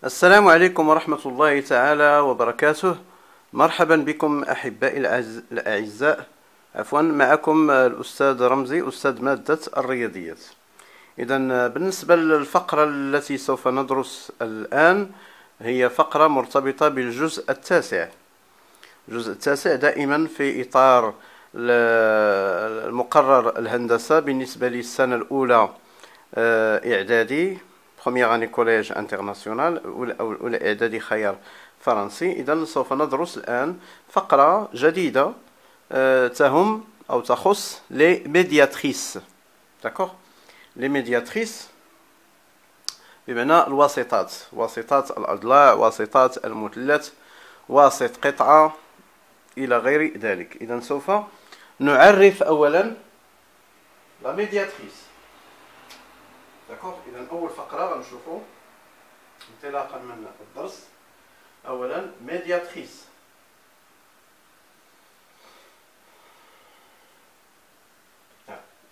السلام عليكم ورحمة الله تعالى وبركاته. مرحبا بكم أحبائي الأعزاء. معكم الأستاذ رمزي، أستاذ مادة الرياضيات. إذن بالنسبة للفقرة التي سوف ندرس الآن هي فقرة مرتبطة بالجزء التاسع. الجزء التاسع دائما في إطار المقرر الهندسة بالنسبة للسنة الأولى إعدادي Première année collège international أو إعدادي خيار فرنسي. إذن سوف ندرس الآن فقرة جديدة تهم أو تخص les médiatrices. D'accord? Les médiatrices بمعنى الواسطات، واسطات الأضلاع، واسطات المثلث، واسط قطعة إلى غير ذلك. إذن سوف نعرف أولا la médiatrice. داكوغ. إذا أول فقرة غنشوفو انطلاقا من الدرس أولا médiatrice.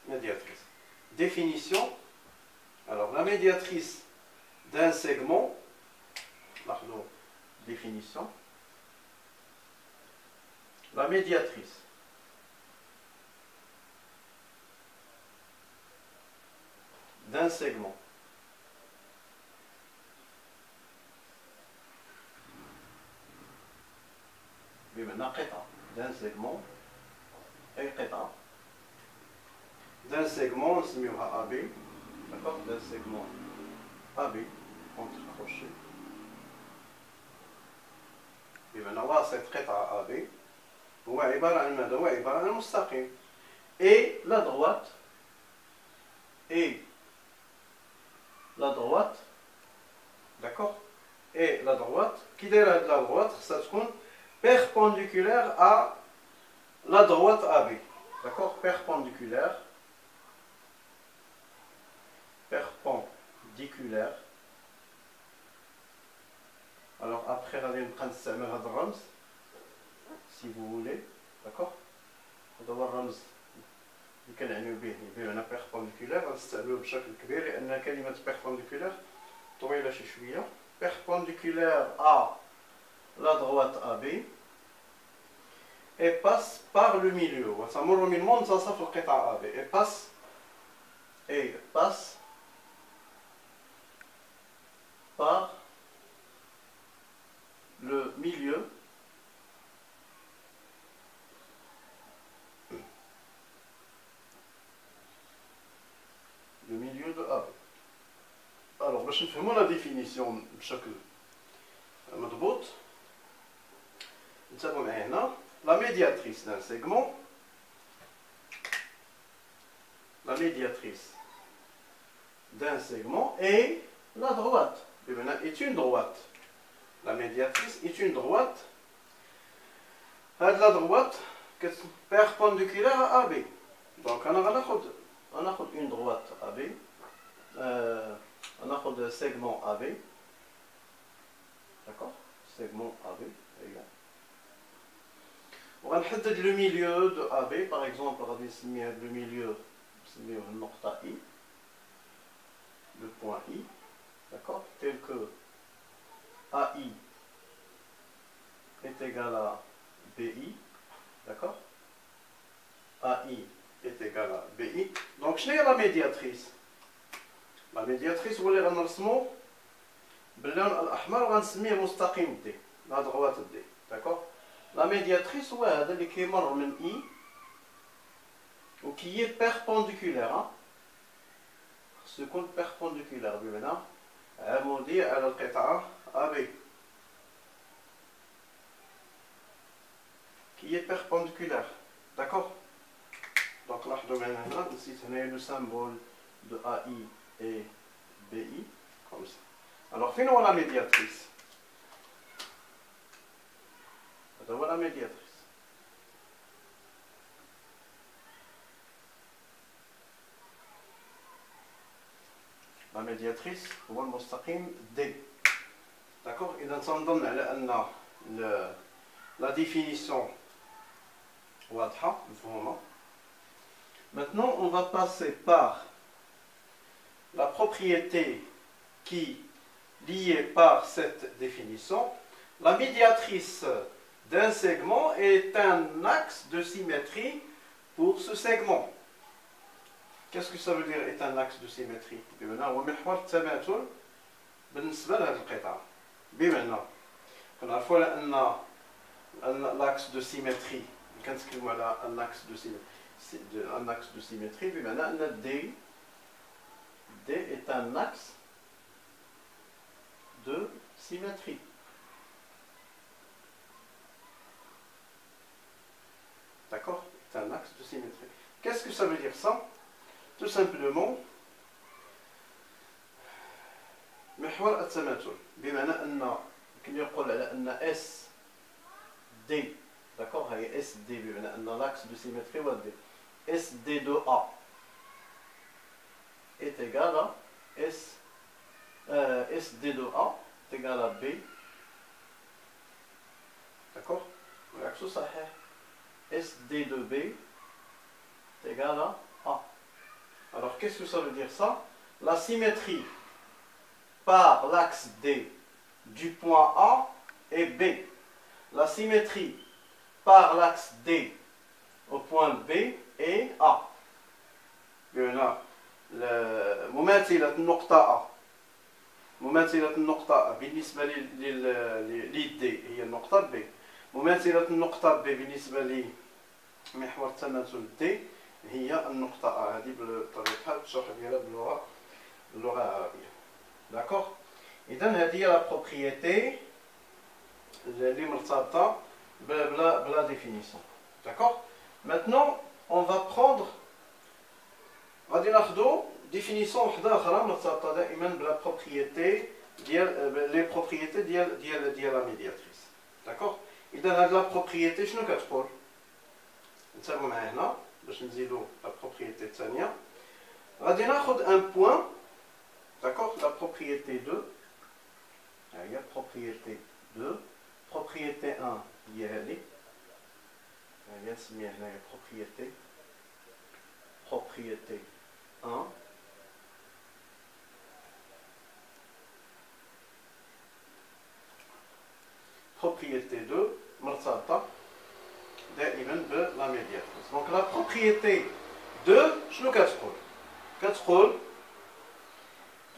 Médiatrice. Définition. Alors la médiatrice d'un segment. Pardon. Définition. La médiatrice d'un segment بمعنى قطعة d'un segment أي قطعة d'un segment نسميوها AB. d'accord. d'un segment AB entre crochets بمعنى واسط قطعة AB هو عبارة عن ماذا؟ هو عبارة عن مستقيم et la droite la droite, d'accord, et la droite, qui dirait la droite, ça se compte perpendiculaire à la droite AB, d'accord, perpendiculaire, alors après on va نستعمل هذا الرمز si vous voulez, d'accord, هذا هو الرمز اللي كنعنيو به بمعنى بيربونديكولار. غنستعملوه بشكل كبير لان كلمه بيربونديكولار طويله شي شويه. بيربونديكولار ا لا droite AB et passe par le milieu وتمر من منتصف القطعه AB et passe par le milieu de AB. Alors باش نفهموا لا ديفينيسيون بشكل مضبوط نتابعوا معايا هنا. لا médiatrice d'un segment, la médiatrice d'un segment est la droite. est une droite. La médiatrice est une droite. هاد la droite perpendiculaire à AB. donc انا غناخذ une droite AB. غناخذ segment AB. d'accord. segment AB égal. وغنحدد le milieu de AB. par exemple غادي نسمي هاد le milieu نسميوه النقطة I, le point I, d'accord, tel que AI est égal à BI, d'accord. AI est égal à BI. donc شنو هي la médiatrice؟ la médiatrice هو اللي غنرسمو باللون الأحمر وغنسميه مستقيم D, la droite D, d'accord. la médiatrice هو هذا اللي كيمر من I و qui est perpendiculaire. خصو يكون perpendiculaire بمعنى عمودي على القطعة AB qui est perpendiculaire, d'accord. donc لاحظوا معنا هنا نسيت هنايا le symbole de AI et BI comme ça. alors فين هو la médiatrice؟ هذا هو la médiatrice. la médiatrice هو المستقيم D, d'accord. إذا تنظن على أن la définition واضحة مفهومة. maintenant on va passer par la propriété qui liée par cette définition, la médiatrice d'un segment est un axe de symétrie pour ce segment. Qu'est-ce que ça veut dire est un axe de symétrie؟ بمعنى هو محور التماثل بالنسبة لهذه القطعة. بمعنى كنعرفوا على أن l'axe de symétrie كنتكلموا على un axe de symétrie بمعنى أن D est un axe de symétrie. D'accord? C'est un axe de symétrie. Qu'est-ce que ça veut dire ça? Tout simplement محور التماثل بمعنى أن يقول على أن S D, d'accord, هي S D بمعنى أن l'axe de symétrie هو D. S D de A est égal à S D de A est égal à B, d'accord? والعكس صحيح. S D de B est égal à A. Alors qu'est-ce que ça veut dire ça? La symétrie par l'axe D du point A est B. La symétrie par l'axe D au point B est A. بمعنى مماثلة النقطة A مماثلة النقطة A بالنسبة لل D هي النقطة B. مماثلة النقطة B بالنسبة لمحور التماثل D هي النقطة A. هذه بطريقة الشرح ديالها باللغة العربية. D'accord? إذن هذه هي la propriété اللي مرتبطة بلا définition. D'accord? Maintenant, on va prendre غادي ناخذوا définition وحدة أخرى مرتبطة دائما بلا propriété ديال les propriétés ديال la médiatrice. D'accord? إذن هاد la propriété شنو كتقول؟ نتابعوا معايا هنا باش نزيدوا la propriété الثانية. غادي ناخذ un point. D'accord? La propriété 2. Il y a propriété 2. Propriété 1, il y a propriété. Propriété 1. Propriété 2, مرتبطة دائما بلا médiatrice. Donc la propriété 2, شنو كتقول؟ كتقول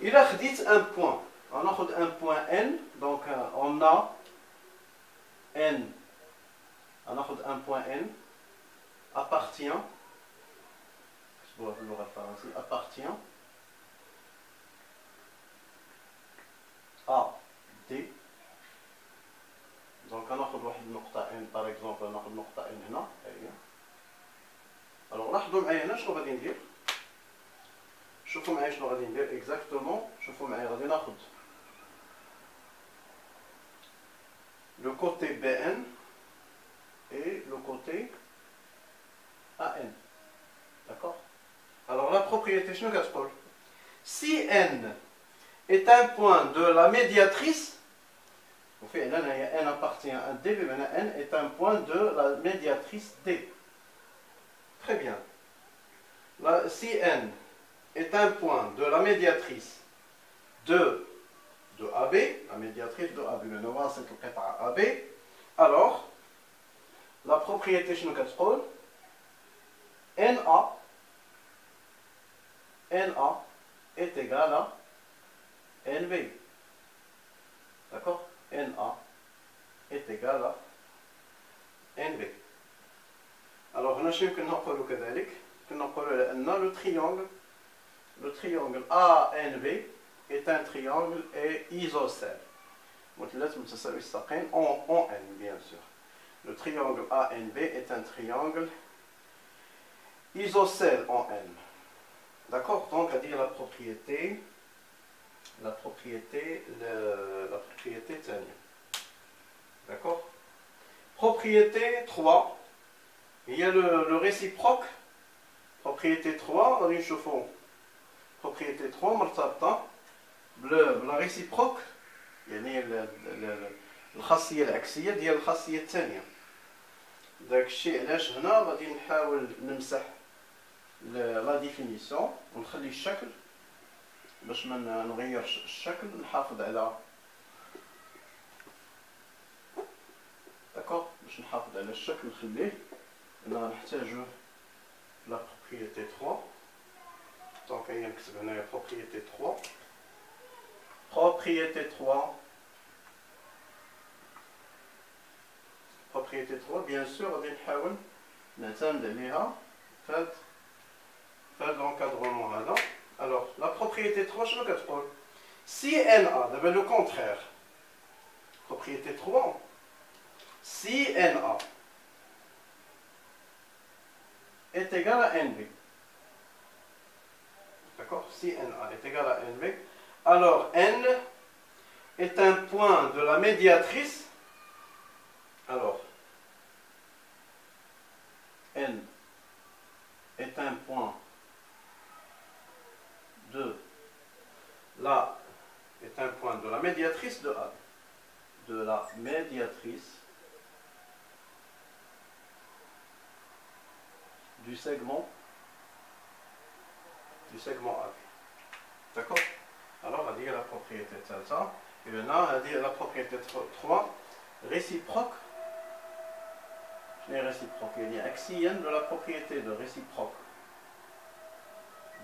إلا خديت un point, on a un point N, donc on a N, on a un point N, appartient à D. Donc on a واحد النقطة N par exemple, on a نقطة N هنا. Alors لاحظوا معايا هنا شنو غادي ندير. شوفوا معايا شنو غادي ندير اكزاكتومون. شوفوا معايا غادي ناخذ le côté BN et le côté AN. D'accord? Alors la propriété شنو كتقول؟ Si N est un point de la médiatrice, N appartient à D, mais N est un point de la médiatrice D. Très bien. Si N est un point de la médiatrice de AB, la médiatrice de AB, mais on c'est le cas AB, alors la propriété شنو كتقول؟ NA est égal à NB. D'accord? NA est égal à NB. Alors هنا شنو كنا نقولوا كذلك؟ كنا نقولوا أن le triangle ANB est un triangle isocèle. مثلث متساوي الساقين en N bien sûr. Le triangle ANB est un triangle isocèle en N. D'accord? Donc à dire la propriété تانية. D'accord? Propriété 3. Il y a le réciproque. Propriété 3, غادي نشوفوا propriété 3 مرتبطة بلا réciproque، يعني الخاصية العكسية ديال الخاصية الثانية. داك الشيء علاش هنا غادي نحاول نمسح لا ديفينيسيون ونخلي الشكل باش ما نغيرش الشكل نحافظ على داكوغ باش نحافظ على الشكل نخليه انا غنحتاجو لا بروبريتي 3 دونك هيا نكتب هنايا بروبريتي 3 بروبريتي 3 بروبريتي 3 بيان سور غادي نحاول نعتمد عليها فهاد l'encadrement هذا. Alors la propriété 3 شنو كتقول؟ si NA دابا لو كونترير propriété 3 si NA est égal à NB, d'accord, si NA est égal à NB, alors N est un point de la médiatrice. Alors N est un point de la médiatrice de A, de la médiatrice du segment A. D'accord? Alors on va dire la propriété de ça. Et maintenant on va dire la propriété 3 réciproque. Les réciproques, il y a axienne de la propriété de réciproque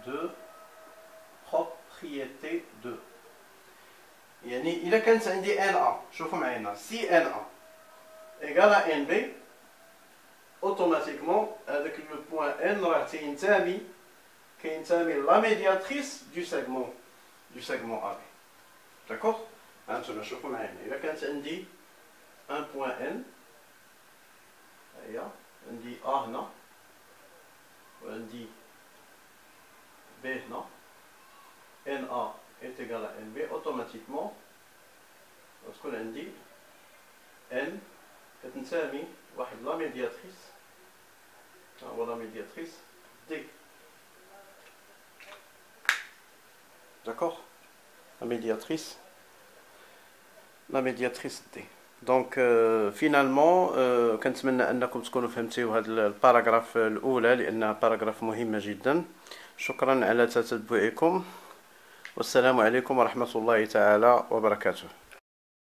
de propriété 2. يعني إذا كانت عندي NA شوفوا معايا si NA égale à NB automatiquement avec le point N راه كينتمي la médiatrice du segment AB. D'accord? هانتوما شوفوا معايا إذا كانت عندي un point N هيا عندي A هنا وعندي B هنا NA est égal à NB automatiquement غتكون عندي N كتنتمي واحد لا ميدياتريس هو لا ميدياتريس D. D'accord? La médiatrice D. Donc finalement كنتمنى انكم تكونوا فهمتيو هذا الباراغراف الاولى لانها باراغراف مهمه جدا. شكرا على تتبعكم والسلام عليكم ورحمه الله تعالى وبركاته.